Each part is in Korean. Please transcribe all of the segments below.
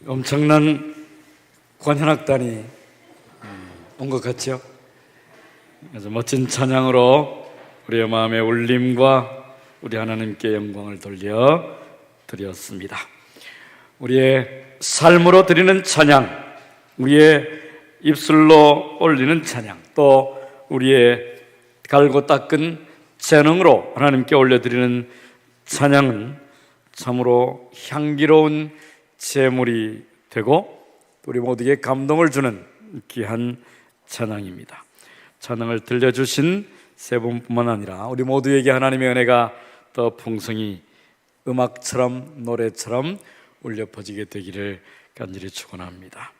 엄청난 관현악단이 온 것 같죠? 그래서 멋진 찬양으로 우리의 마음의 울림과 우리 하나님께 영광을 돌려 드렸습니다. 우리의 삶으로 드리는 찬양, 우리의 입술로 올리는 찬양, 또 우리의 갈고 닦은 재능으로 하나님께 올려드리는 찬양은 참으로 향기로운 제물이 되고 우리 모두에게 감동을 주는 귀한 찬양입니다. 찬양을 들려주신 세 분뿐만 아니라 우리 모두에게 하나님의 은혜가 더 풍성히 음악처럼 노래처럼 울려 퍼지게 되기를 간절히 축원합니다.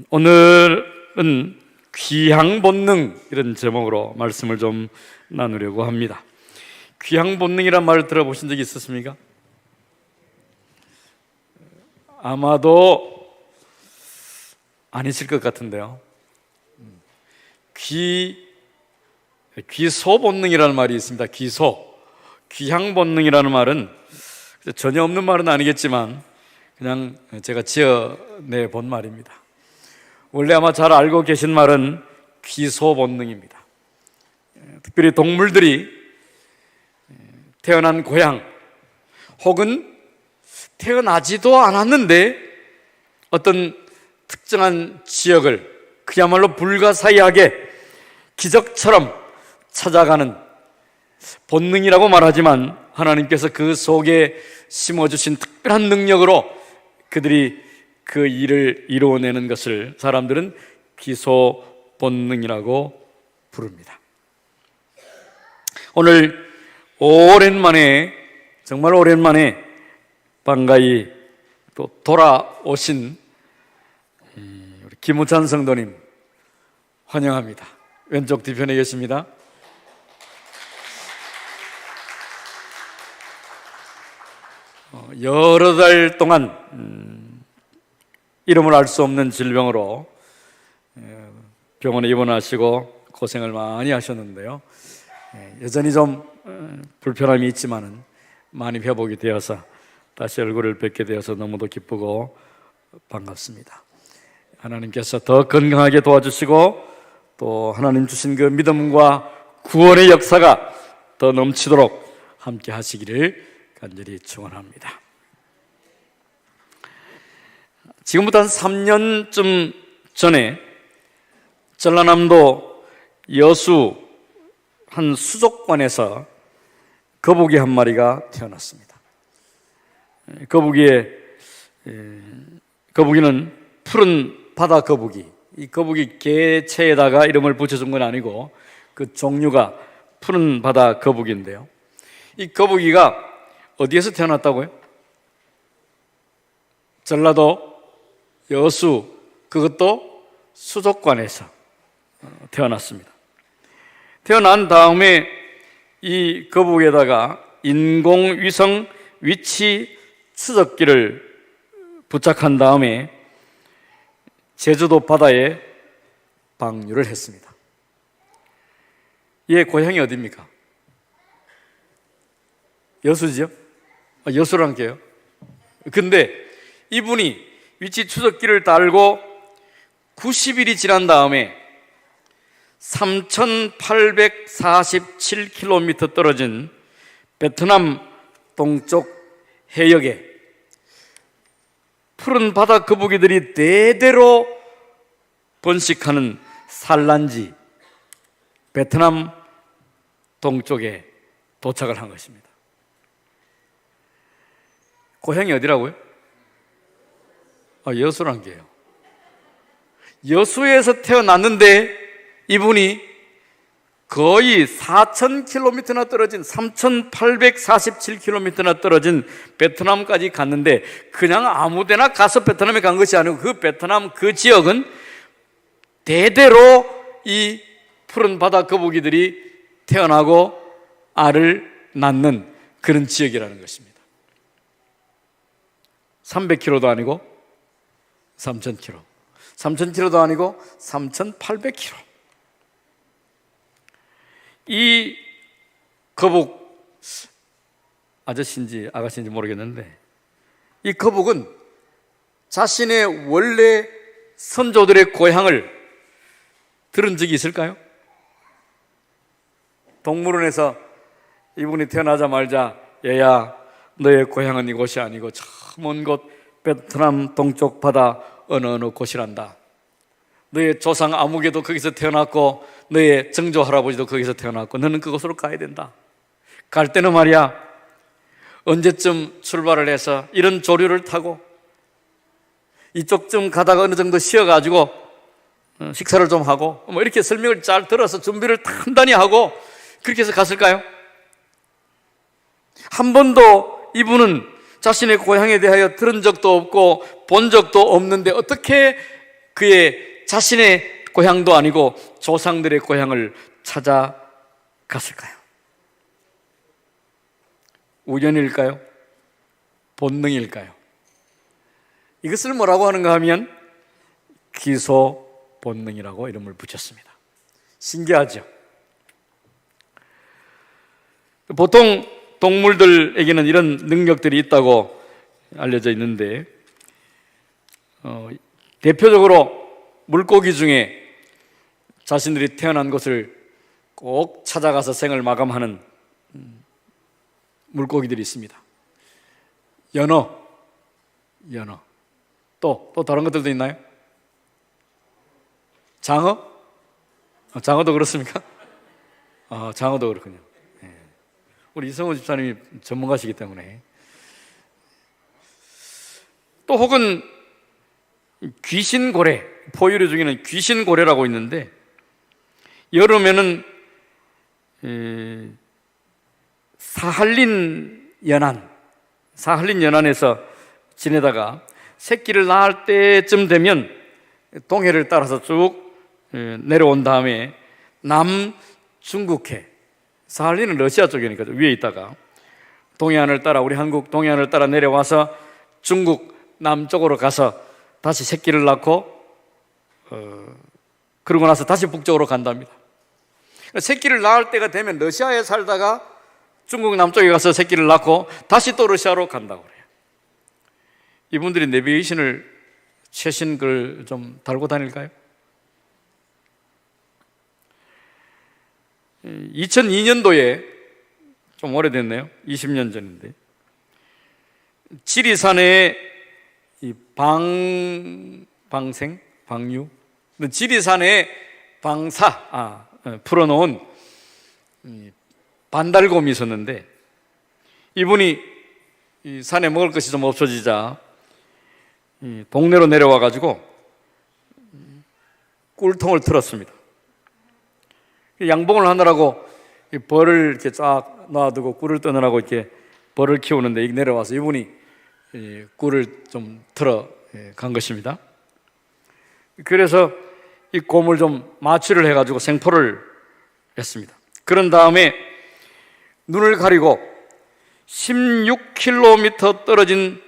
오늘은 귀향 본능, 이런 제목으로 말씀을 좀 나누려고 합니다. 귀향 본능이란 말을 들어보신 적이 있었습니까? 아마도 아니실 것 같은데요. 귀소 본능이라는 말이 있습니다. 귀향 본능이라는 말은 전혀 없는 말은 아니겠지만 그냥 제가 지어내 본 말입니다. 원래 아마 잘 알고 계신 말은 귀소 본능입니다. 특별히 동물들이 태어난 고향 혹은 태어나지도 않았는데 어떤 특정한 지역을 그야말로 불가사의하게 기적처럼 찾아가는 본능이라고 말하지만 하나님께서 그 속에 심어주신 특별한 능력으로 그들이 그 일을 이루어내는 것을 사람들은 귀소 본능이라고 부릅니다. 오늘 정말 오랜만에 반가이 또 돌아오신 우리 김우찬 성도님 환영합니다. 왼쪽 뒤편에 계십니다. 여러 달 동안 이름을 알 수 없는 질병으로 병원에 입원하시고 고생을 많이 하셨는데요. 여전히 좀 불편함이 있지만은 많이 회복이 되어서 다시 얼굴을 뵙게 되어서 너무도 기쁘고 반갑습니다. 하나님께서 더 건강하게 도와주시고 또 하나님 주신 그 믿음과 구원의 역사가 더 넘치도록 함께 하시기를 간절히 축원합니다. 지금부터 한 3년쯤 전에 전라남도 여수 한 수족관에서 거북이 한 마리가 태어났습니다. 거북이는 푸른 바다 거북이, 이 거북이 개체에다가 이름을 붙여준 건 아니고 그 종류가 푸른 바다 거북이인데요. 이 거북이가 어디에서 태어났다고요? 전라도 여수, 그것도 수족관에서 태어났습니다. 태어난 다음에 이 거북이에다가 인공위성 위치 추적기를 부착한 다음에 제주도 바다에 방류를 했습니다. 얘 고향이 어디입니까? 여수지요? 여수란 게요. 근데 이분이 위치 추적기를 달고 90일이 지난 다음에 3,847km 떨어진 베트남 동쪽 해역에 푸른 바다 거북이들이 대대로 번식하는 산란지 베트남 동쪽에 도착을 한 것입니다. 고향이 어디라고요? 여수란 게요. 여수에서 태어났는데 이분이 거의 4,000km나 떨어진 3,847km나 떨어진 베트남까지 갔는데 그냥 아무데나 가서 베트남에 간 것이 아니고 그 베트남 그 지역은 대대로 이 푸른 바다 거북이들이 태어나고 알을 낳는 그런 지역이라는 것입니다. 300km도 아니고 3,000km, 3,000km도 아니고 3,800km. 이 거북 아저씨인지 아가씨인지 모르겠는데 이 거북은 자신의 원래 선조들의 고향을 들은 적이 있을까요? 동물원에서 이분이 태어나자마자 얘야, 너의 고향은 이곳이 아니고 저 먼 곳 베트남 동쪽 바다 어느 곳이란다. 너의 조상 아무개도 거기서 태어났고 너의 증조 할아버지도 거기서 태어났고 너는 그곳으로 가야 된다. 갈 때는 말이야, 언제쯤 출발을 해서 이런 조류를 타고 이쪽쯤 가다가 어느 정도 쉬어가지고 식사를 좀 하고 뭐 이렇게 설명을 잘 들어서 준비를 단단히 하고 그렇게 해서 갔을까요? 한 번도 이분은 자신의 고향에 대하여 들은 적도 없고 본 적도 없는데 어떻게 그의 자신의 고향도 아니고 조상들의 고향을 찾아갔을까요? 우연일까요? 본능일까요? 이것을 뭐라고 하는가 하면 기소 본능이라고 이름을 붙였습니다. 신기하죠? 보통 동물들에게는 이런 능력들이 있다고 알려져 있는데 대표적으로 물고기 중에 자신들이 태어난 곳을 꼭 찾아가서 생을 마감하는 물고기들이 있습니다. 연어. 또 다른 것들도 있나요? 장어? 장어도 그렇습니까? 장어도 그렇군요. 우리 이성호 집사님이 전문가시기 때문에. 또 혹은 귀신고래, 포유류 중에는 귀신고래라고 있는데 여름에는 사할린 연안에서 지내다가 새끼를 낳을 때쯤 되면 동해를 따라서 쭉 내려온 다음에 남중국해, 사할린은 러시아 쪽이니까 위에 있다가 동해안을 따라, 우리 한국 동해안을 따라 내려와서 중국 남쪽으로 가서 다시 새끼를 낳고 그러고 나서 다시 북쪽으로 간답니다. 새끼를 낳을 때가 되면 러시아에 살다가 중국 남쪽에 가서 새끼를 낳고 다시 또 러시아로 간다고 그래요. 이분들이 내비게이션을 최신 걸 좀 달고 다닐까요? 2002년도에 좀 오래됐네요. 20년 전인데 지리산에 이 방류 지리산에 풀어놓은 반달곰이 있었는데 이분이 이 산에 먹을 것이 좀 없어지자 동네로 내려와 가지고 꿀통을 틀었습니다. 양봉을 하느라고 벌을 이렇게 쫙 놔두고 꿀을 떠느라고 이렇게 벌을 키우는데 내려와서 이분이 꿀을 좀 틀어 간 것입니다. 그래서 이 곰을 좀 마취를 해가지고 생포를 했습니다. 그런 다음에 눈을 가리고 16km 떨어진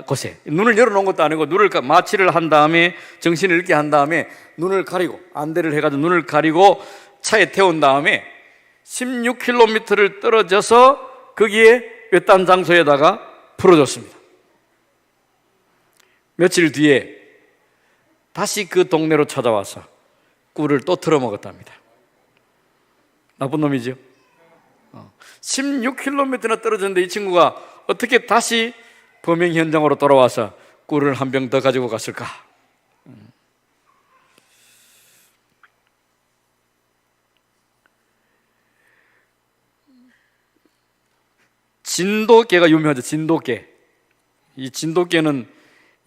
곳에, 눈을 열어놓은 것도 아니고 눈을 마취를 한 다음에 정신을 잃게 한 다음에 눈을 가리고 안대를 해가지고 눈을 가리고 차에 태운 다음에 16km를 떨어져서 거기에 외딴 장소에다가 풀어줬습니다. 며칠 뒤에 다시 그 동네로 찾아와서 꿀을 또 틀어 먹었답니다. 나쁜 놈이죠. 16km나 떨어졌는데 이 친구가 어떻게 다시 범행 현장으로 돌아와서 꿀을 한 병 더 가지고 갔을까? 진돗개가 유명하죠. 진돗개. 이 진돗개는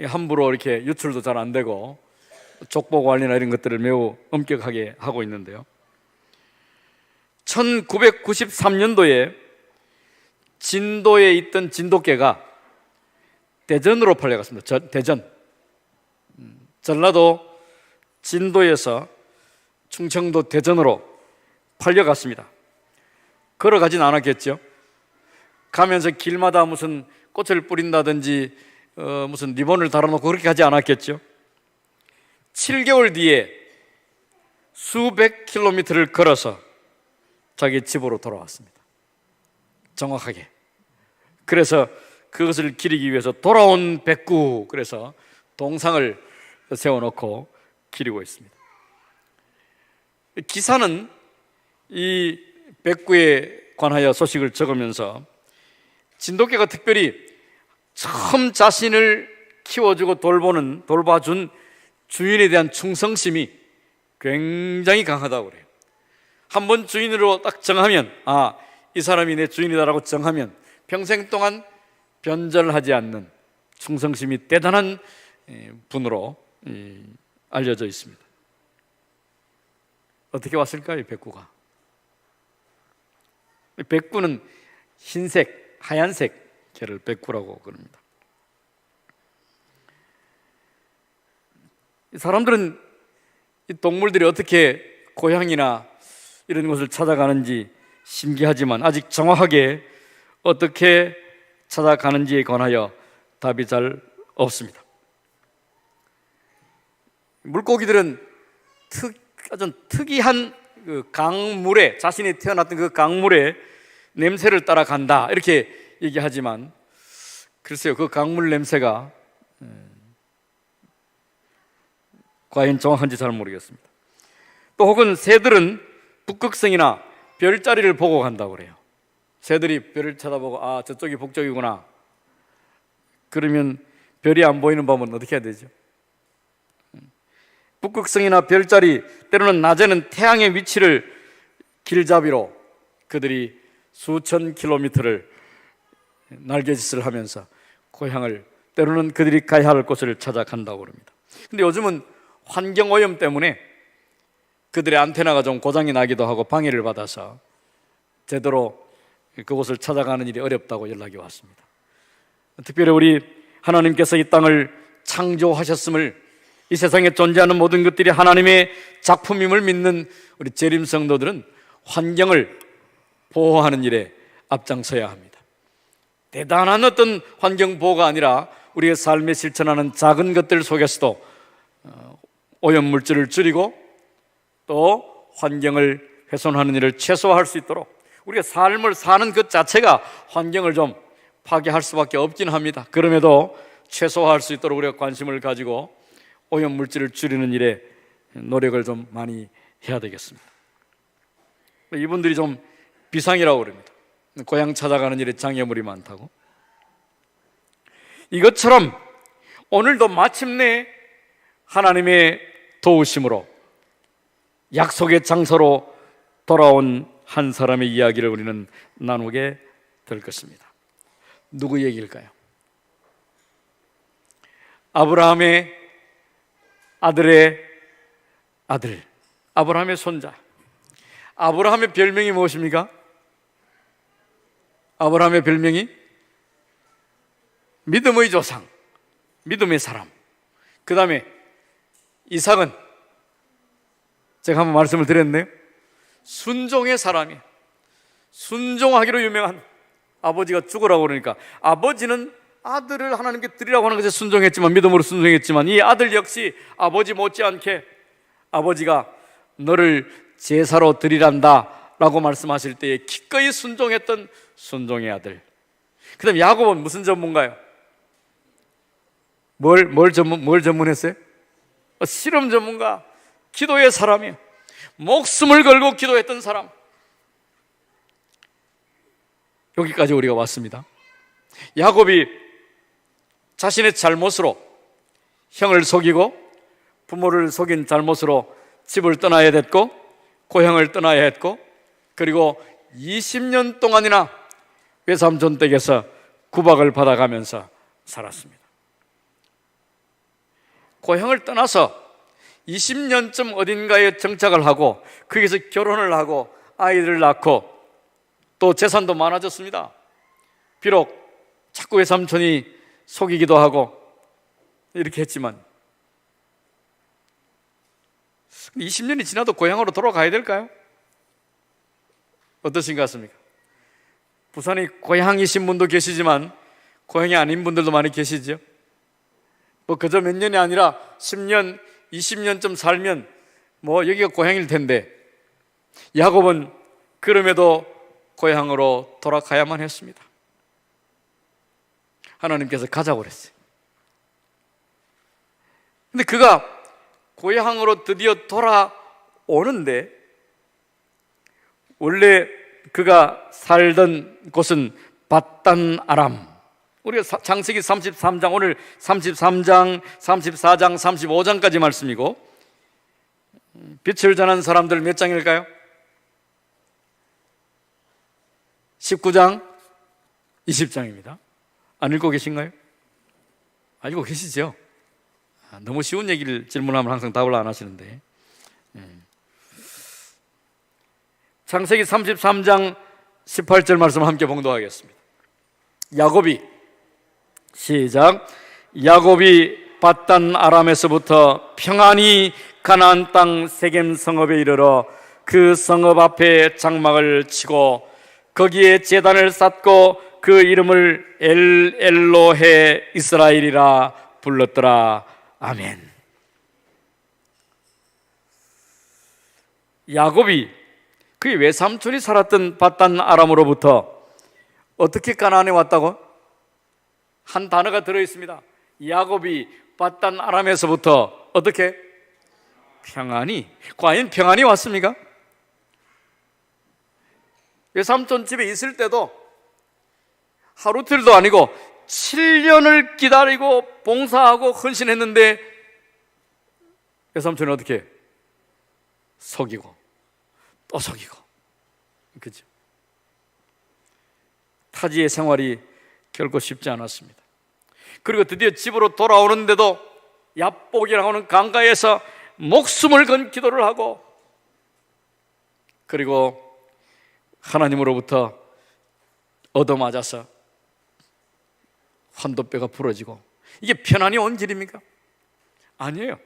함부로 이렇게 유출도 잘 안 되고 족보 관리나 이런 것들을 매우 엄격하게 하고 있는데요. 1993년도에 진도에 있던 진돗개가 대전으로 팔려갔습니다. 대전. 전라도 진도에서 충청도 대전으로 팔려갔습니다. 걸어가진 않았겠죠. 가면서 길마다 무슨 꽃을 뿌린다든지 무슨 리본을 달아놓고 그렇게 하지 않았겠죠. 7개월 뒤에 수백 킬로미터를 걸어서 자기 집으로 돌아왔습니다. 정확하게. 그래서 그것을 기리기 위해서 돌아온 백구, 그래서 동상을 세워놓고 기리고 있습니다. 기사는 이 백구에 관하여 소식을 적으면서 진돗개가 특별히 처음 자신을 키워주고 돌봐준 주인에 대한 충성심이 굉장히 강하다고 그래요. 한번 주인으로 딱 정하면, 이 사람이 내 주인이다라고 정하면 평생 동안 변절하지 않는 충성심이 대단한 분으로 알려져 있습니다. 어떻게 왔을까요, 이 백구가? 백구는 흰색, 하얀색 개를 백구라고 그럽니다. 사람들은 이 동물들이 어떻게 고향이나 이런 곳을 찾아가는지 신기하지만 아직 정확하게 어떻게 찾아가는지에 관하여 답이 잘 없습니다. 물고기들은 아주 특이한 그 강물에, 자신이 태어났던 그 강물에 냄새를 따라간다 이렇게 얘기하지만, 글쎄요, 그 강물 냄새가 과연 정확한지 잘 모르겠습니다. 또 혹은 새들은 북극성이나 별자리를 보고 간다고 그래요. 새들이 별을 쳐다보고 저쪽이 북쪽이구나. 그러면 별이 안 보이는 밤은 어떻게 해야 되죠? 북극성이나 별자리, 때로는 낮에는 태양의 위치를 길잡이로 그들이 수천 킬로미터를 날개짓을 하면서 고향을, 때로는 그들이 가야 할 곳을 찾아간다고 합니다. 근데 요즘은 환경오염 때문에 그들의 안테나가 좀 고장이 나기도 하고 방해를 받아서 제대로 그곳을 찾아가는 일이 어렵다고 연락이 왔습니다. 특별히 우리 하나님께서 이 땅을 창조하셨음을, 이 세상에 존재하는 모든 것들이 하나님의 작품임을 믿는 우리 재림 성도들은 환경을 보호하는 일에 앞장서야 합니다. 대단한 어떤 환경 보호가 아니라 우리의 삶에 실천하는 작은 것들 속에서도 오염 물질을 줄이고 또 환경을 훼손하는 일을 최소화할 수 있도록, 우리가 삶을 사는 것 자체가 환경을 좀 파괴할 수밖에 없긴 합니다. 그럼에도 최소화할 수 있도록 우리가 관심을 가지고 오염 물질을 줄이는 일에 노력을 좀 많이 해야 되겠습니다. 이분들이 좀 비상이라고 그럽니다. 고향 찾아가는 일에 장애물이 많다고. 이것처럼 오늘도 마침내 하나님의 도우심으로 약속의 장소로 돌아온 한 사람의 이야기를 우리는 나누게 될 것입니다. 누구 얘기일까요? 아브라함의 아들의 아들, 아브라함의 손자. 아브라함의 별명이 무엇입니까? 아브라함의 별명이 믿음의 조상, 믿음의 사람. 그 다음에 이삭은 제가 한번 말씀을 드렸네요. 순종의 사람이에요. 순종하기로 유명한, 아버지가 죽으라고 그러니까 아버지는 아들을 하나님께 드리라고 하는 것에 순종했지만, 믿음으로 순종했지만, 이 아들 역시 아버지 못지않게 아버지가 너를 제사로 드리란다 라고 말씀하실 때에 기꺼이 순종했던 순종의 아들. 그 다음에 야곱은 무슨 전문가요? 뭘 전문했어요? 실험 전문가, 기도의 사람이에요. 목숨을 걸고 기도했던 사람. 여기까지 우리가 왔습니다. 야곱이 자신의 잘못으로 형을 속이고 부모를 속인 잘못으로 집을 떠나야 됐고 고향을 떠나야 했고, 그리고 20년 동안이나 외삼촌 댁에서 구박을 받아가면서 살았습니다. 고향을 떠나서 20년쯤 어딘가에 정착을 하고 거기서 결혼을 하고 아이들을 낳고 또 재산도 많아졌습니다. 비록 자꾸 외삼촌이 속이기도 하고 이렇게 했지만 20년이 지나도 고향으로 돌아가야 될까요? 어떠신 것 같습니까? 부산이 고향이신 분도 계시지만 고향이 아닌 분들도 많이 계시죠. 뭐 그저 몇 년이 아니라 10년, 20년쯤 살면 뭐 여기가 고향일 텐데, 야곱은 그럼에도 고향으로 돌아가야만 했습니다. 하나님께서 가자고 그랬어요. 근데 그가 고향으로 드디어 돌아오는데, 원래 그가 살던 곳은 밧단 아람, 우리가 창세기 33장, 오늘 33장, 34장, 35장까지 말씀이고, 빛을 전한 사람들 몇 장일까요? 19장, 20장입니다. 안 읽고 계신가요? 알고 계시죠? 너무 쉬운 얘기를 질문하면 항상 답을 안 하시는데, 창세기 33장 18절 말씀 함께 봉독하겠습니다. 야곱이, 시작. 야곱이 밧단 아람에서부터 평안히 가나안 땅 세겜 성읍에 이르러 그 성읍 앞에 장막을 치고 거기에 제단을 쌓고 그 이름을 엘로헤 이스라엘이라 불렀더라. 아멘. 야곱이 그의 외삼촌이 살았던 밧단 아람으로부터 어떻게 가나안에 왔다고? 한 단어가 들어있습니다. 야곱이 밧단 아람에서부터 어떻게? 평안히. 과연 평안히 왔습니까? 외삼촌 집에 있을 때도 하루 이틀도 아니고 7년을 기다리고 봉사하고 헌신했는데 외삼촌이 어떻게? 속이고 또 속이고, 그죠? 타지의 생활이 결코 쉽지 않았습니다. 그리고 드디어 집으로 돌아오는데도 야복이라고 하는 강가에서 목숨을 건 기도를 하고, 그리고 하나님으로부터 얻어맞아서 환도뼈가 부러지고, 이게 편안히 온 길입니까? 아니에요.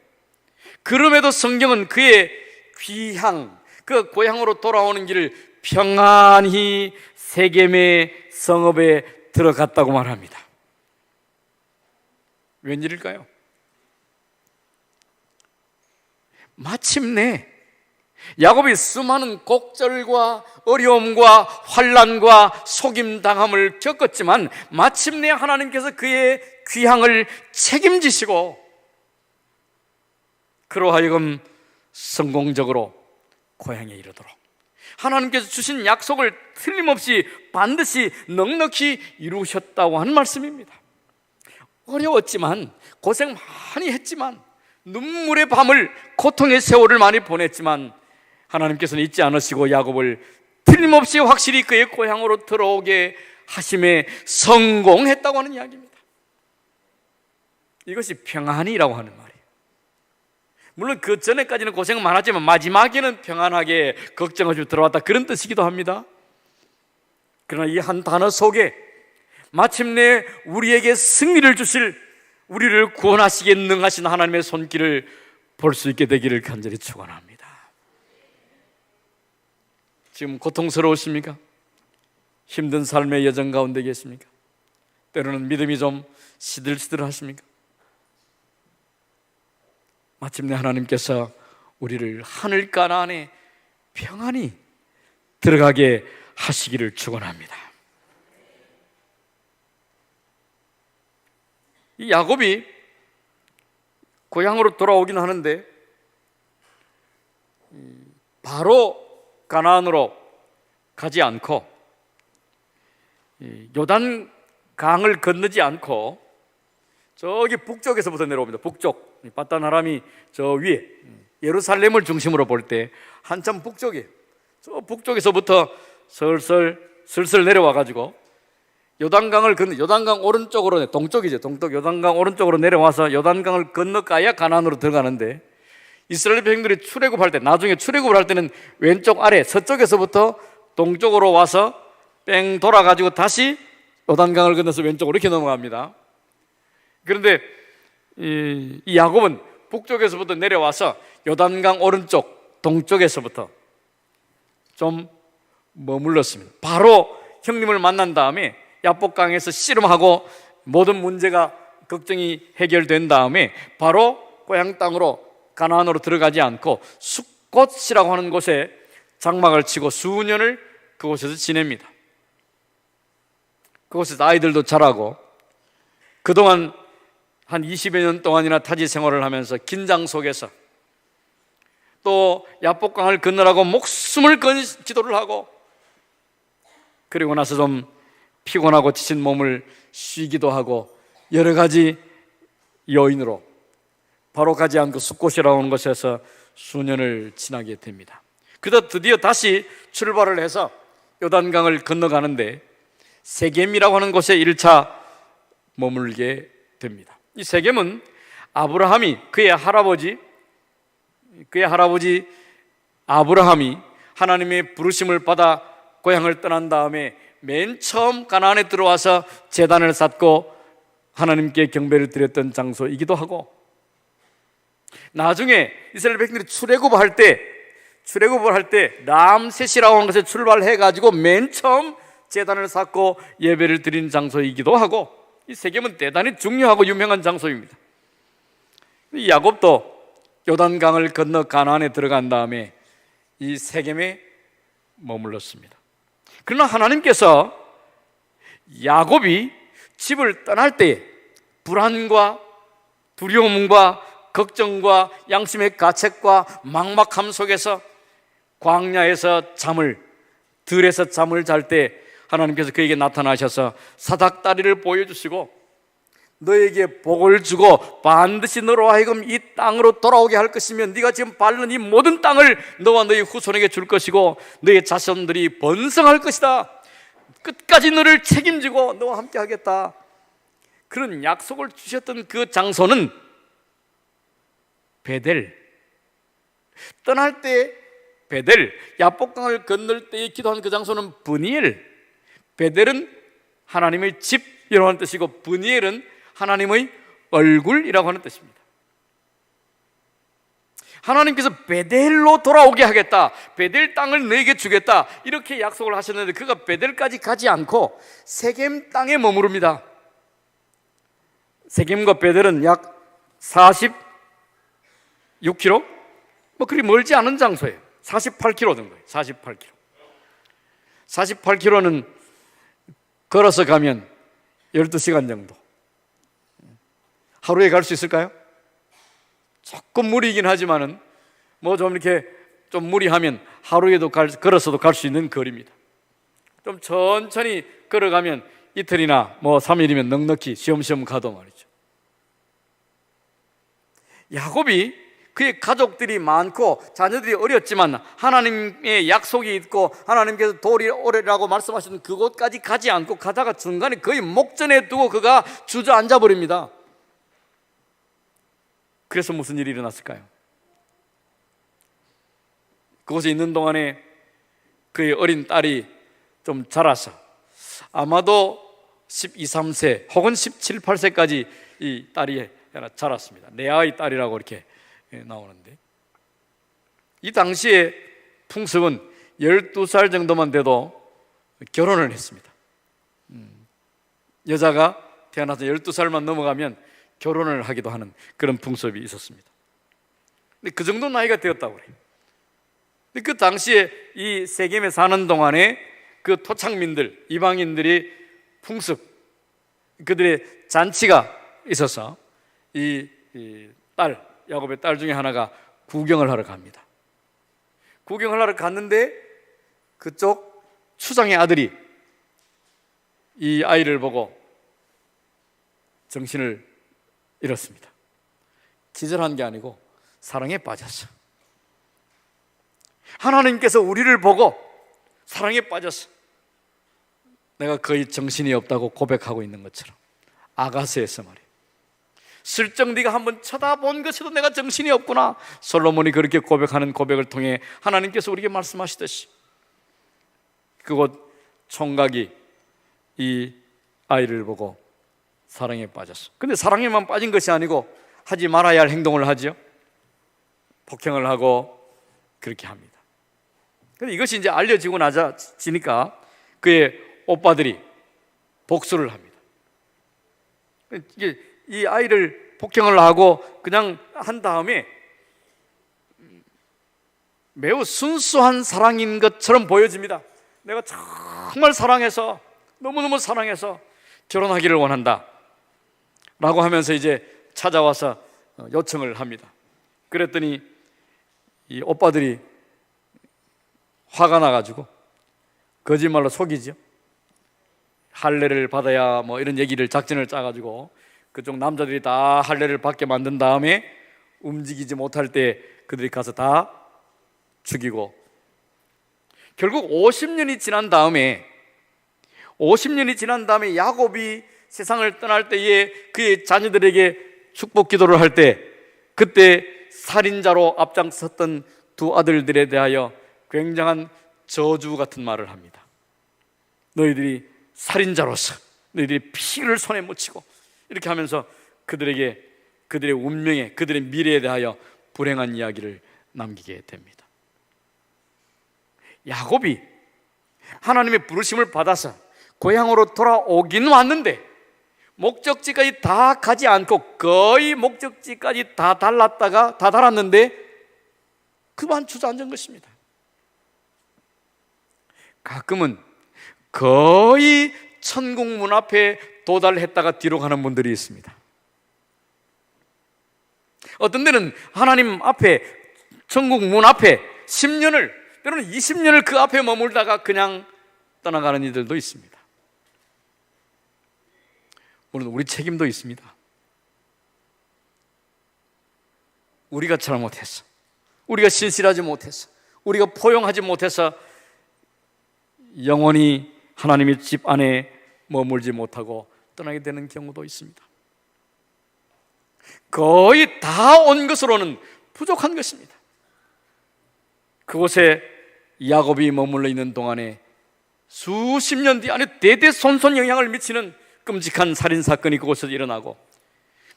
그럼에도 성경은 그의 귀향, 그 고향으로 돌아오는 길을 평안히 세겜의 성읍에 들어갔다고 말합니다. 웬일일까요? 마침내 야곱이 수많은 곡절과 어려움과 환난과 속임당함을 겪었지만 마침내 하나님께서 그의 귀향을 책임지시고 그로 하여금 성공적으로 고향에 이르도록 하나님께서 주신 약속을 틀림없이 반드시 넉넉히 이루셨다고 하는 말씀입니다. 어려웠지만, 고생 많이 했지만, 눈물의 밤을, 고통의 세월을 많이 보냈지만 하나님께서는 잊지 않으시고 야곱을 틀림없이 확실히 그의 고향으로 들어오게 하심에 성공했다고 하는 이야기입니다. 이것이 평안이라고 하는 말이에요. 물론 그 전에까지는 고생 많았지만 마지막에는 평안하게 걱정 없이 들어왔다, 그런 뜻이기도 합니다. 그러나 이 한 단어 속에 마침내 우리에게 승리를 주실, 우리를 구원하시기에 능하신 하나님의 손길을 볼 수 있게 되기를 간절히 축원합니다. 지금 고통스러우십니까? 힘든 삶의 여정 가운데 계십니까? 때로는 믿음이 좀 시들시들하십니까? 마침내 하나님께서 우리를 하늘 가나안에 평안히 들어가게 하시기를 축원합니다. 이 야곱이 고향으로 돌아오긴 하는데 바로 가나안으로 가지 않고 요단 강을 건너지 않고 저기 북쪽에서부터 내려옵니다. 북쪽, 밧단 아람이 저 위에 예루살렘을 중심으로 볼 때 한참 북쪽에, 저 북쪽에서부터 슬슬 내려와 가지고 요단강을 건너, 요단강 오른쪽으로, 동쪽이죠, 동쪽 요단강 오른쪽으로 내려와서 요단강을 건너가야 가나안으로 들어가는데, 이스라엘 백성들이 출애굽할 때, 나중에 출애굽을 할 때는 왼쪽 아래 서쪽에서부터 동쪽으로 와서 뺑 돌아가지고 다시 요단강을 건너서 왼쪽으로 이렇게 넘어갑니다. 그런데 이 야곱은 북쪽에서부터 내려와서 요단강 오른쪽 동쪽에서부터 좀 머물렀습니다. 바로 형님을 만난 다음에 야복강에서 씨름하고 모든 문제가, 걱정이 해결된 다음에 바로 고향 땅으로 가나안으로 들어가지 않고 숫곳이라고 하는 곳에 장막을 치고 수년을 그곳에서 지냅니다. 그곳에서 아이들도 자라고 그동안 한 20여 년 동안이나 타지 생활을 하면서 긴장 속에서 또 야복강을 건너라고 목숨을 건 기도를 하고, 그리고 나서 좀 피곤하고 지친 몸을 쉬기도 하고 여러 가지 요인으로 바로 가지 않고 숲곳이라고 하는 곳에서 수년을 지나게 됩니다. 그러다 드디어 다시 출발을 해서 요단강을 건너가는데 세겜이라고 하는 곳에 1차 머물게 됩니다. 이 세겜은 아브라함이 그의 할아버지 아브라함이 하나님의 부르심을 받아 고향을 떠난 다음에 맨 처음 가나안에 들어와서 제단을 쌓고 하나님께 경배를 드렸던 장소이기도 하고, 나중에 이스라엘 백성들이 출애굽을 할 때 람셋이라고 하는 곳에 출발해 가지고 맨 처음 제단을 쌓고 예배를 드린 장소이기도 하고, 이 세겜은 대단히 중요하고 유명한 장소입니다. 야곱도 요단강을 건너 가나안에 들어간 다음에 이 세겜에 머물렀습니다. 그러나 하나님께서 야곱이 집을 떠날 때 불안과 두려움과 걱정과 양심의 가책과 막막함 속에서 광야에서 들에서 잠을 잘 때 하나님께서 그에게 나타나셔서 사닥다리를 보여주시고 너에게 복을 주고 반드시 너로 하여금 이 땅으로 돌아오게 할 것이며 네가 지금 밟는 이 모든 땅을 너와 너의 후손에게 줄 것이고 너의 자손들이 번성할 것이다. 끝까지 너를 책임지고 너와 함께 하겠다. 그런 약속을 주셨던 그 장소는 베델, 떠날 때 베델, 야복강을 건널 때 기도한 그 장소는 브니엘. 베델은 하나님의 집이라고 하는 뜻이고 브니엘은 하나님의 얼굴이라고 하는 뜻입니다. 하나님께서 베델로 돌아오게 하겠다, 베델 땅을 너에게 주겠다, 이렇게 약속을 하셨는데 그가 베델까지 가지 않고 세겜 땅에 머무릅니다. 세겜과 베델은 약 46km? 그리 멀지 않은 장소예요. 48km 정도예요. 48km는 걸어서 가면 12시간 정도. 하루에 갈 수 있을까요? 조금 무리이긴 하지만은 좀 이렇게 좀 무리하면 하루에도 걸어서도 갈 수 있는 거리입니다. 좀 천천히 걸어가면 이틀이나 3일이면 넉넉히 쉬엄쉬엄 가도 말이죠. 야곱이 그의 가족들이 많고 자녀들이 어렸지만 하나님의 약속이 있고 하나님께서 돌이 오래라고 말씀하시는 그곳까지 가지 않고 가다가 중간에 거의 목전에 두고 그가 주저앉아 버립니다. 그래서 무슨 일이 일어났을까요? 그곳에 있는 동안에 그의 어린 딸이 좀 자라서 아마도 12, 13세 혹은 17, 18세까지 이 딸이 자랐습니다. 레아의 딸이라고 이렇게 나오는데, 이 당시에 풍습은 12살 정도만 돼도 결혼을 했습니다. 여자가 태어나서 12살만 넘어가면 결혼을 하기도 하는 그런 풍습이 있었습니다. 근데 그 정도 나이가 되었다고 그래요. 근데 그 당시에 이 세겜에 사는 동안에 그 토착민들, 이방인들이 풍습, 그들의 잔치가 있어서 이 야곱의 딸 중에 하나가 구경을 하러 갑니다. 구경을 하러 갔는데 그쪽 추장의 아들이 이 아이를 보고 정신을 잃었습니다. 기절한 게 아니고 사랑에 빠졌어. 하나님께서 우리를 보고 사랑에 빠졌어. 내가 거의 정신이 없다고 고백하고 있는 것처럼 아가스에서 말이에요. 슬쩍 네가 한번 쳐다본 것에도 내가 정신이 없구나. 솔로몬이 그렇게 고백하는 고백을 통해 하나님께서 우리에게 말씀하시듯이 그곳 총각이 이 아이를 보고 사랑에 빠졌어. 근데 사랑에만 빠진 것이 아니고 하지 말아야 할 행동을 하죠. 폭행을 하고 그렇게 합니다. 근데 이것이 이제 알려지고 나지니까 그의 오빠들이 복수를 합니다. 이게 이 아이를 폭행을 하고 그냥 한 다음에 매우 순수한 사랑인 것처럼 보여집니다. 내가 정말 사랑해서 너무너무 사랑해서 결혼하기를 원한다. 라고 하면서 이제 찾아와서 요청을 합니다. 그랬더니 이 오빠들이 화가 나가지고 거짓말로 속이죠. 할례를 받아야 뭐 이런 얘기를 작전을 짜가지고 그쪽 남자들이 다 할례를 받게 만든 다음에 움직이지 못할 때 그들이 가서 다 죽이고, 결국 50년이 지난 다음에 야곱이 세상을 떠날 때에 그의 자녀들에게 축복 기도를 할 때, 그때 살인자로 앞장섰던 두 아들들에 대하여 굉장한 저주 같은 말을 합니다. 너희들이 살인자로서 너희들이 피를 손에 묻히고, 이렇게 하면서 그들에게 그들의 운명에, 그들의 미래에 대하여 불행한 이야기를 남기게 됩니다. 야곱이 하나님의 부르심을 받아서 고향으로 돌아오긴 왔는데 목적지까지 다 가지 않고 거의 목적지까지 다 달았는데 그만 주저앉은 것입니다. 가끔은 거의 천국 문 앞에 도달했다가 뒤로 가는 분들이 있습니다. 어떤 데는 하나님 앞에, 천국 문 앞에 10년을, 때로는 20년을 그 앞에 머물다가 그냥 떠나가는 이들도 있습니다. 물론 우리 책임도 있습니다. 우리가 잘못해서, 우리가 신실하지 못해서, 우리가 포용하지 못해서 영원히 하나님의 집 안에 머물지 못하고 떠나게 되는 경우도 있습니다. 거의 다 온 것으로는 부족한 것입니다. 그곳에 야곱이 머물러 있는 동안에 수십 년 뒤 안에 대대손손 영향을 미치는 끔찍한 살인사건이 그곳에서 일어나고,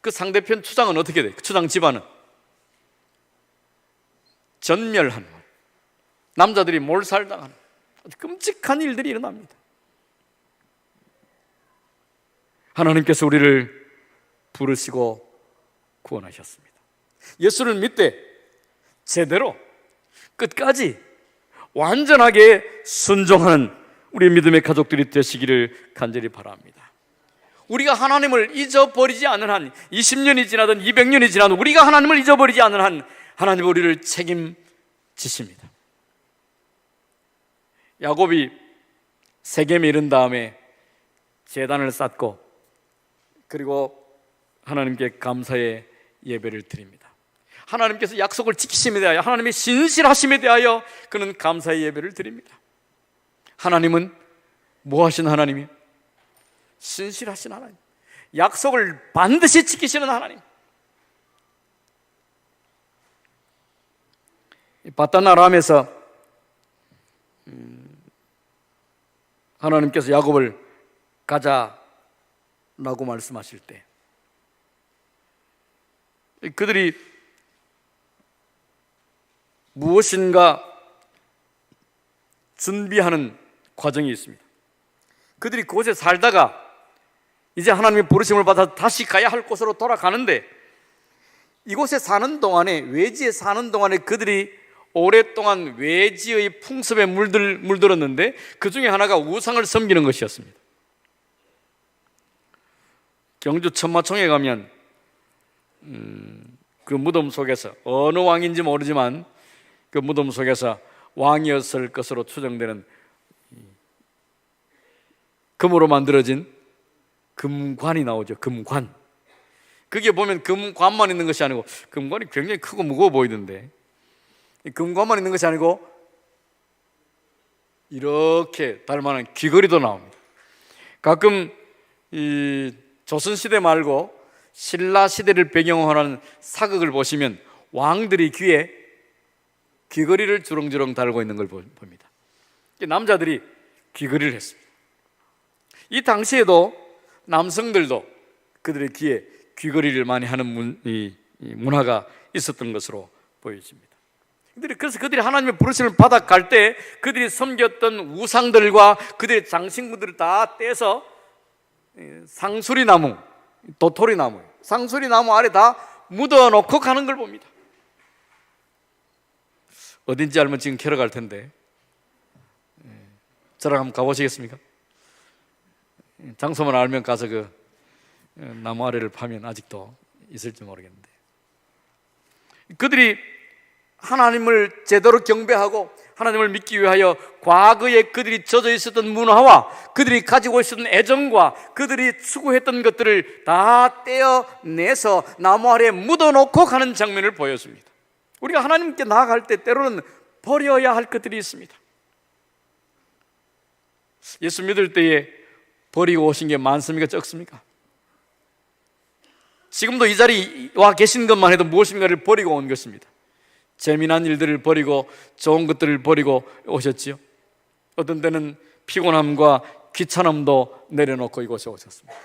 그 상대편 추장은 어떻게 돼요? 추장 집안은 전멸하는, 남자들이 몰살당하는 아주 끔찍한 일들이 일어납니다. 하나님께서 우리를 부르시고 구원하셨습니다. 예수를 믿되 제대로 끝까지 완전하게 순종하는 우리 믿음의 가족들이 되시기를 간절히 바랍니다. 우리가 하나님을 잊어버리지 않는 한, 20년이 지나든 200년이 지나도 우리가 하나님을 잊어버리지 않는 한 하나님은 우리를 책임지십니다. 야곱이 세겜에 이른 다음에 제단을 쌓고 그리고 하나님께 감사의 예배를 드립니다. 하나님께서 약속을 지키심에 대하여, 하나님의 신실하심에 대하여 그는 감사의 예배를 드립니다. 하나님은 뭐 하신 하나님이에요? 신실하신 하나님, 약속을 반드시 지키시는 하나님. 바단 아람에서 하나님께서 야곱을 가자라고 말씀하실 때 그들이 무엇인가 준비하는 과정이 있습니다. 그들이 그곳에 살다가 이제 하나님의 부르심을 받아 다시 가야 할 곳으로 돌아가는데, 이곳에 사는 동안에, 외지에 사는 동안에 그들이 오랫동안 외지의 풍습에 물들었는데 그 중에 하나가 우상을 섬기는 것이었습니다. 경주 천마총에 가면 그 무덤 속에서, 어느 왕인지 모르지만 그 무덤 속에서 왕이었을 것으로 추정되는 금으로 만들어진 금관이 나오죠. 금관. 그게 보면 금관만 있는 것이 아니고, 금관이 굉장히 크고 무거워 보이던데, 금관만 있는 것이 아니고 이렇게 달만한 귀걸이도 나옵니다. 가끔 이 조선시대 말고 신라시대를 배경으로 하는 사극을 보시면 왕들이 귀에 귀걸이를 주렁주렁 달고 있는 걸 봅니다. 남자들이 귀걸이를 했습니다. 이 당시에도 남성들도 그들의 귀에 귀걸이를 많이 하는 문화가 있었던 것으로 보여집니다. 그래서 그들이 하나님의 부르심을 받아갈 때 그들이 섬겼던 우상들과 그들의 장신구들을 다 떼서 상수리나무, 도토리나무, 상수리나무 아래 다 묻어놓고 가는 걸 봅니다. 어딘지 알면 지금 캐러 갈 텐데 저랑 한번 가보시겠습니까? 장소만 알면 가서 그 나무 아래를 파면 아직도 있을지 모르겠는데, 그들이 하나님을 제대로 경배하고 하나님을 믿기 위하여 과거에 그들이 젖어 있었던 문화와 그들이 가지고 있었던 애정과 그들이 추구했던 것들을 다 떼어내서 나무 아래에 묻어놓고 가는 장면을 보여줍니다. 우리가 하나님께 나아갈 때 때로는 버려야 할 것들이 있습니다. 예수 믿을 때에 버리고 오신 게 많습니까? 적습니까? 지금도 이 자리에 와 계신 것만 해도 무엇인가를 버리고 온 것입니다. 재미난 일들을 버리고 좋은 것들을 버리고 오셨지요. 어떤 때는 피곤함과 귀찮음도 내려놓고 이곳에 오셨습니다.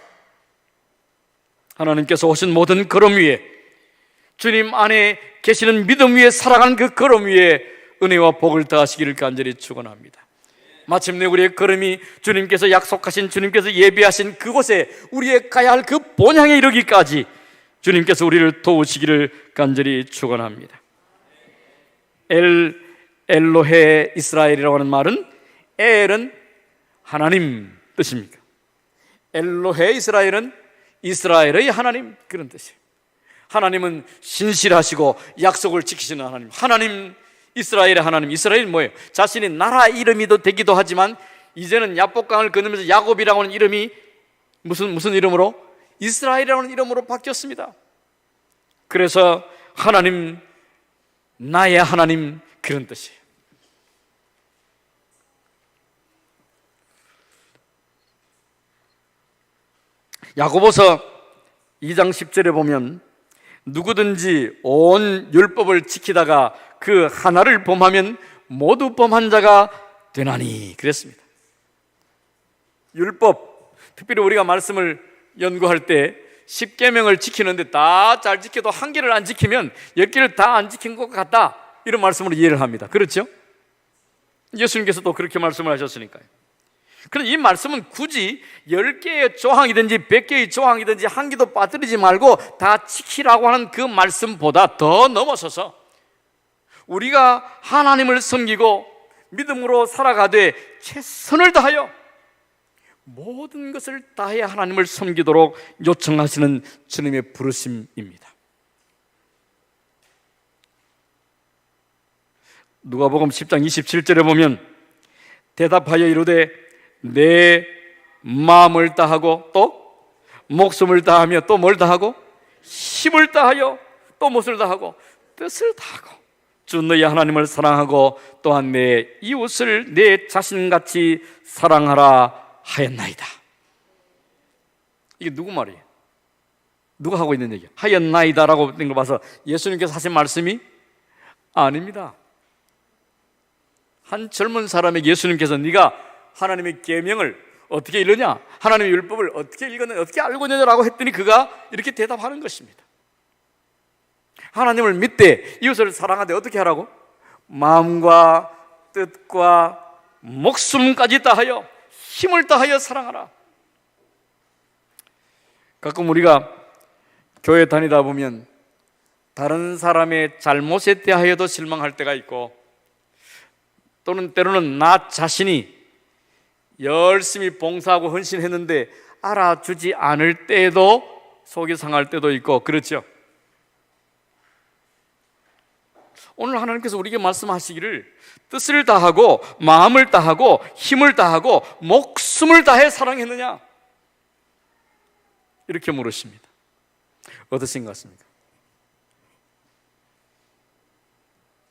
하나님께서 오신 모든 걸음 위에, 주님 안에 계시는 믿음 위에 살아가는 그 걸음 위에 은혜와 복을 더하시기를 간절히 축원합니다. 마침내 우리의 걸음이 주님께서 약속하신, 주님께서 예비하신 그곳에 우리의 가야 할 그 본향에 이르기까지 주님께서 우리를 도우시기를 간절히 축원합니다. 엘로헤 이스라엘이라고 하는 말은, 엘은 하나님 뜻입니까? 엘로헤 이스라엘은 이스라엘의 하나님, 그런 뜻이에요. 하나님은 신실하시고 약속을 지키시는 하나님, 하나님, 이스라엘의 하나님. 이스라엘은 뭐예요? 자신의 나라 이름이 되기도 하지만 이제는 야복강을 건너면서 야곱이라고 하는 이름이 무슨 이름으로? 이스라엘이라고 하는 이름으로 바뀌었습니다. 그래서 하나님, 나의 하나님, 그런 뜻이에요. 야고보서 2장 10절에 보면 누구든지 온 율법을 지키다가 그 하나를 범하면 모두 범한 자가 되나니, 그랬습니다. 율법, 특별히 우리가 말씀을 연구할 때 10계명을 지키는데 다 잘 지켜도 한 개를 안 지키면 10개를 다 안 지킨 것 같다, 이런 말씀으로 이해를 합니다. 그렇죠? 예수님께서도 그렇게 말씀을 하셨으니까요. 그런데 이 말씀은 굳이 10개의 조항이든지 100개의 조항이든지 한 개도 빠뜨리지 말고 다 지키라고 하는 그 말씀보다 더 넘어서서 우리가 하나님을 섬기고 믿음으로 살아가되 최선을 다하여 모든 것을 다해 하나님을 섬기도록 요청하시는 주님의 부르심입니다. 누가복음 10장 27절에 보면 대답하여 이르되 내 마음을 다하고 또 목숨을 다하며 또 뭘 다하고 힘을 다하여 또 무엇을 다하고 뜻을 다하고 주 너희 하나님을 사랑하고 또한 내 이웃을 내 자신같이 사랑하라 하였나이다. 이게 누구 말이에요? 누가 하고 있는 얘기야? 하였나이다라고 된 걸 봐서 예수님께서 하신 말씀이 아닙니다. 한 젊은 사람에게 예수님께서 네가 하나님의 계명을 어떻게 읽느냐, 하나님의 율법을 어떻게 읽었느냐, 어떻게 알고 있느냐라고 했더니 그가 이렇게 대답하는 것입니다. 하나님을 믿되 이웃을 사랑하되 어떻게 하라고? 마음과 뜻과 목숨까지 다하여 힘을 다하여 사랑하라. 가끔 우리가 교회 다니다 보면 다른 사람의 잘못에 대하여도 실망할 때가 있고, 또는 때로는 나 자신이 열심히 봉사하고 헌신했는데 알아주지 않을 때에도 속이 상할 때도 있고, 그렇죠? 오늘 하나님께서 우리에게 말씀하시기를 뜻을 다하고 마음을 다하고 힘을 다하고 목숨을 다해 사랑했느냐, 이렇게 물으십니다. 어떠신 것 같습니까?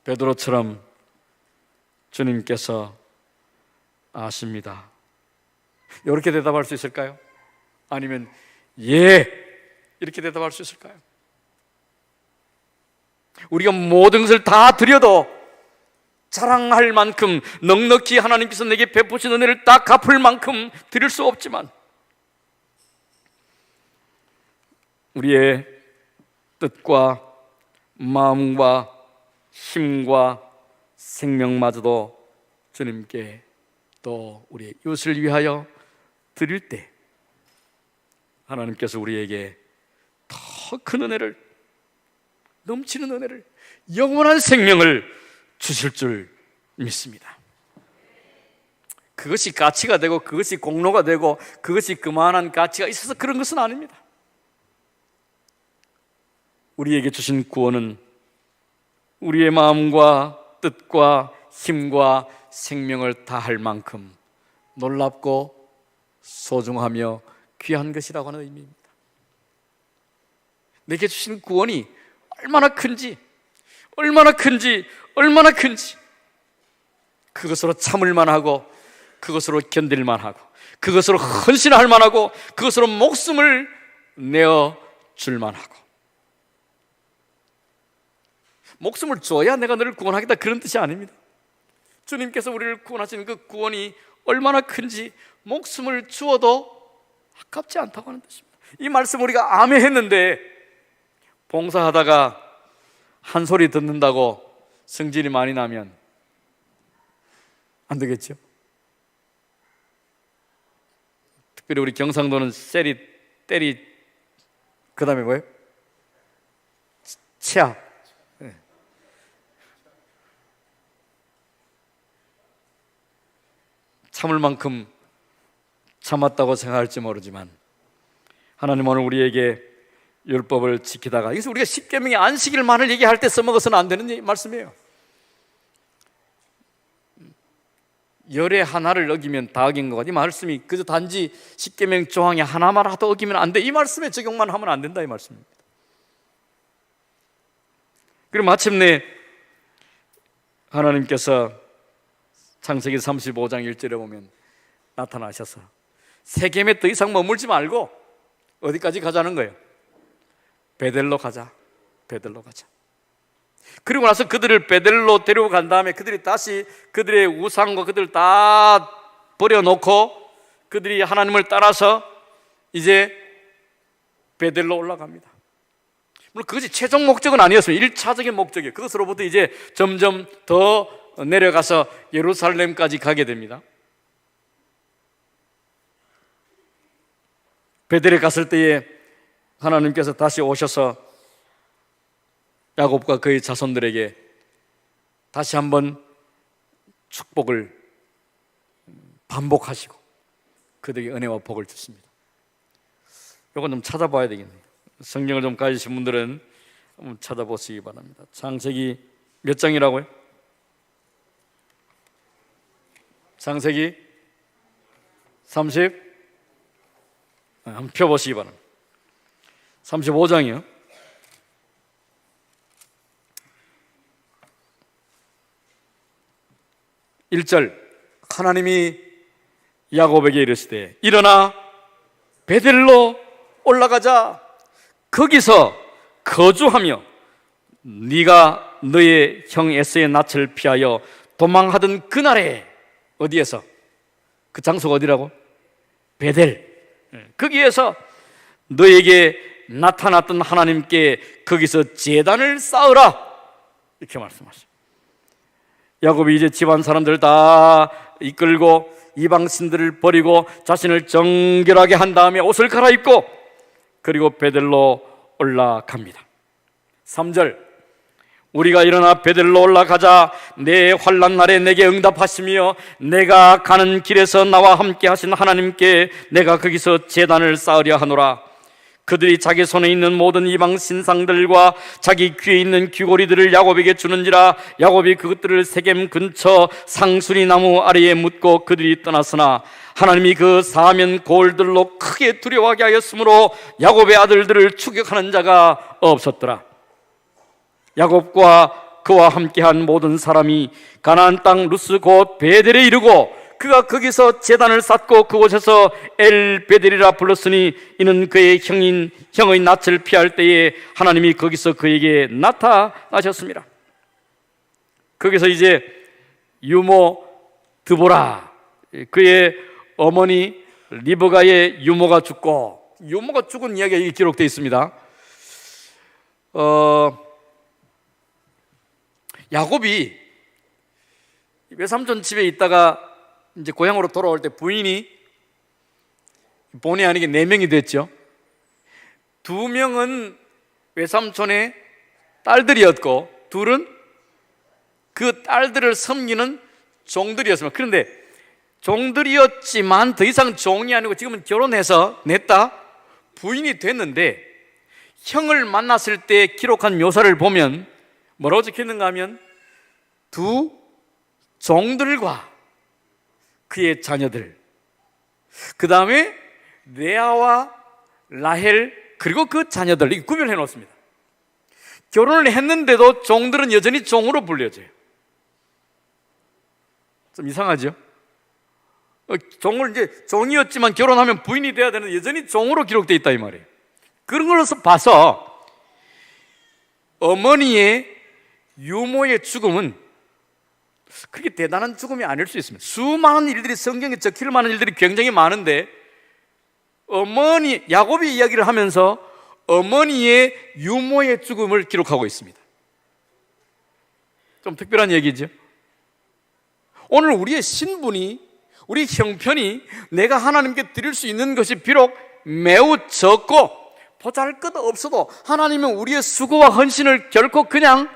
베드로처럼 주님께서 아십니다, 이렇게 대답할 수 있을까요? 아니면 예, 이렇게 대답할 수 있을까요? 우리가 모든 것을 다 드려도 자랑할 만큼 넉넉히 하나님께서 내게 베푸신 은혜를 다 갚을 만큼 드릴 수 없지만 우리의 뜻과 마음과 힘과 생명마저도 주님께 또 우리의 이웃을 위하여 드릴 때 하나님께서 우리에게 더 큰 은혜를, 넘치는 은혜를, 영원한 생명을 주실 줄 믿습니다. 그것이 가치가 되고 그것이 공로가 되고 그것이 그만한 가치가 있어서 그런 것은 아닙니다. 우리에게 주신 구원은 우리의 마음과 뜻과 힘과 생명을 다할 만큼 놀랍고 소중하며 귀한 것이라고 하는 의미입니다. 내게 주신 구원이 얼마나 큰지 그것으로 참을 만하고, 그것으로 견딜 만하고, 그것으로 헌신할 만하고, 그것으로 목숨을 내어 줄 만하고. 목숨을 줘야 내가 너를 구원하겠다, 그런 뜻이 아닙니다. 주님께서 우리를 구원하시는 그 구원이 얼마나 큰지 목숨을 주어도 아깝지 않다고 하는 뜻입니다. 이 말씀 우리가 아멘 했는데 봉사하다가 한 소리 듣는다고 성질이 많이 나면 안 되겠죠? 특별히 우리 경상도는 세리, 때리, 그 다음에 뭐예요? 치아. 네. 참을 만큼 참았다고 생각할지 모르지만 하나님 오늘 우리에게 율법을 지키다가, 그래서 우리가 십계명의 안식일만을 얘기할 때 써먹어서는 안 되는 말씀이에요. 열의 하나를 어기면 다 어긴 것 같아요. 이 말씀이 그저 단지 십계명 조항의 하나만 하도 어기면 안 돼, 이 말씀에 적용만 하면 안 된다, 이 말씀입니다. 그리고 마침내 하나님께서 창세기 35장 1절에 보면 나타나셔서 세겜에 더 이상 머물지 말고 어디까지 가자는 거예요? 베델로 가자. 베델로 가자. 그리고 나서 그들을 베델로 데려간 다음에 그들이 다시 그들의 우상과 그들을 다 버려놓고 그들이 하나님을 따라서 이제 베델로 올라갑니다. 물론 그것이 최종 목적은 아니었어요. 1차적인 목적이에요. 그것으로부터 이제 점점 더 내려가서 예루살렘까지 가게 됩니다. 베델에 갔을 때에 하나님께서 다시 오셔서 야곱과 그의 자손들에게 다시 한번 축복을 반복하시고 그들에게 은혜와 복을 주십니다. 이건 좀 찾아봐야 되겠네요. 성경을 좀 가지신 분들은 한번 찾아보시기 바랍니다. 창세기 몇 장이라고요? 창세기 30? 한번 펴보시기 바랍니다. 35장이요. 1절, 하나님이 야곱에게 이르시되 일어나 베델로 올라가자. 거기서 거주하며 네가 너의 형 에서의 낯을 피하여 도망하던 그날에, 어디에서? 그 장소가 어디라고? 베델. 거기에서 너에게 나타났던 하나님께 거기서 제단을 쌓으라, 이렇게 말씀하십니다. 야곱이 이제 집안 사람들 다 이끌고 이방 신들을 버리고 자신을 정결하게 한 다음에 옷을 갈아입고 그리고 베델로 올라갑니다. 3절, 우리가 일어나 베델로 올라가자. 내 환난 날에 내게 응답하시며 내가 가는 길에서 나와 함께 하신 하나님께 내가 거기서 제단을 쌓으려 하노라. 그들이 자기 손에 있는 모든 이방 신상들과 자기 귀에 있는 귀고리들을 야곱에게 주는지라. 야곱이 그것들을 세겜 근처 상수리 나무 아래에 묻고 그들이 떠났으나 하나님이 그 사면 고을들로 크게 두려워하게 하였으므로 야곱의 아들들을 추격하는 자가 없었더라. 야곱과 그와 함께한 모든 사람이 가나안 땅 루스 곧 베델에 이르고 그가 거기서 제단을 쌓고 그곳에서 엘 베델이라 불렀으니 이는 그의 형의 낯을 피할 때에 하나님이 거기서 그에게 나타나셨습니다. 거기서 이제 유모 드보라, 그의 어머니 리브가의 유모가 죽고, 유모가 죽은 이야기가 기록되어 있습니다. 야곱이 외삼촌 집에 있다가 이제 고향으로 돌아올 때 부인이 본의 아니게 4명이 됐죠. 2명은 외삼촌의 딸들이었고 2은 그 딸들을 섬기는 종들이었습니다. 그런데 종들이었지만 더 이상 종이 아니고 지금은 결혼해서 냈다 부인이 됐는데 형을 만났을 때 기록한 묘사를 보면 뭐라고 적혀있는가 하면 두 종들과 그의 자녀들, 그 다음에 레아와 라헬 그리고 그 자녀들, 이렇게 구별해 놓습니다. 결혼을 했는데도 종들은 여전히 종으로 불려져요. 좀 이상하죠? 종을 이제 종이었지만 결혼하면 부인이 돼야 되는데 여전히 종으로 기록되어 있다 이 말이에요. 그런 걸로서 봐서 어머니의 유모의 죽음은 그렇게 대단한 죽음이 아닐 수 있습니다. 수많은 일들이 성경에 적힐 만한 일들이 굉장히 많은데 어머니 야곱이 이야기를 하면서 어머니의 유모의 죽음을 기록하고 있습니다. 좀 특별한 얘기죠. 오늘 우리의 신분이, 우리 형편이 내가 하나님께 드릴 수 있는 것이 비록 매우 적고 보잘것없어도 하나님은 우리의 수고와 헌신을 결코 그냥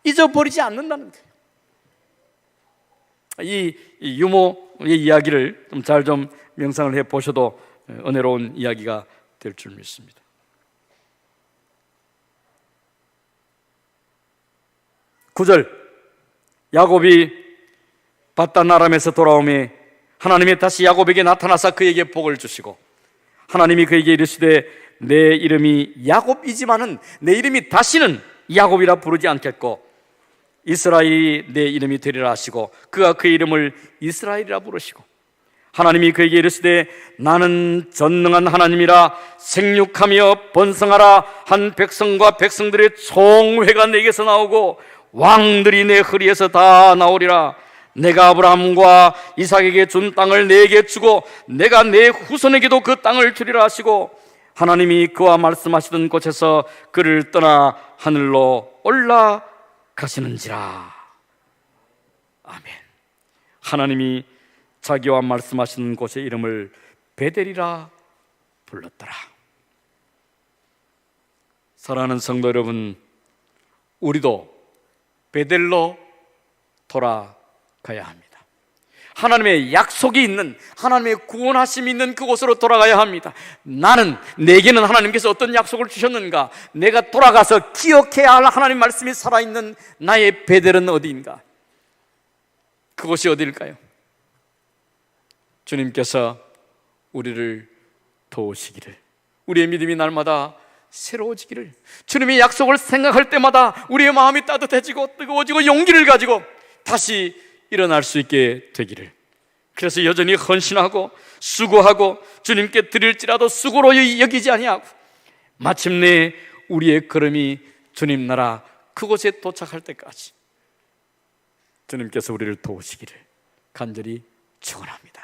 잊어버리지 않는다는 거예요. 이 유모의 이야기를 잘 좀 명상을 해 보셔도 은혜로운 이야기가 될 줄 믿습니다. 구절, 야곱이 바단 아람에서 돌아오매 하나님이 다시 야곱에게 나타나사 그에게 복을 주시고 하나님이 그에게 이르시되 내 이름이 야곱이지만은 내 이름이 다시는 야곱이라 부르지 않겠고 이스라엘이 내 이름이 되리라 하시고 그가 그 이름을 이스라엘이라 부르시고 하나님이 그에게 이르시되 나는 전능한 하나님이라 생육하며 번성하라 한 백성과 백성들의 총회가 내게서 나오고 왕들이 내 허리에서 다 나오리라. 내가 아브라함과 이삭에게 준 땅을 내게 주고 내가 내 후손에게도 그 땅을 주리라 하시고 하나님이 그와 말씀하시던 곳에서 그를 떠나 하늘로 올라가시는지라. 아멘. 하나님이 자기와 말씀하시는 곳의 이름을 베델이라 불렀더라. 사랑하는 성도 여러분, 우리도 베델로 돌아가야 합니다. 하나님의 약속이 있는, 하나님의 구원하심이 있는 그곳으로 돌아가야 합니다. 내게는 하나님께서 어떤 약속을 주셨는가? 내가 돌아가서 기억해야 할 하나님 말씀이 살아있는 나의 베델은 어디인가? 그곳이 어디일까요? 주님께서 우리를 도우시기를, 우리의 믿음이 날마다 새로워지기를, 주님의 약속을 생각할 때마다 우리의 마음이 따뜻해지고 뜨거워지고 용기를 가지고 다시 일어날 수 있게 되기를. 그래서 여전히 헌신하고 수고하고 주님께 드릴지라도 수고로 여기지 아니하고 마침내 우리의 걸음이 주님 나라 그곳에 도착할 때까지 주님께서 우리를 도우시기를 간절히 축원합니다.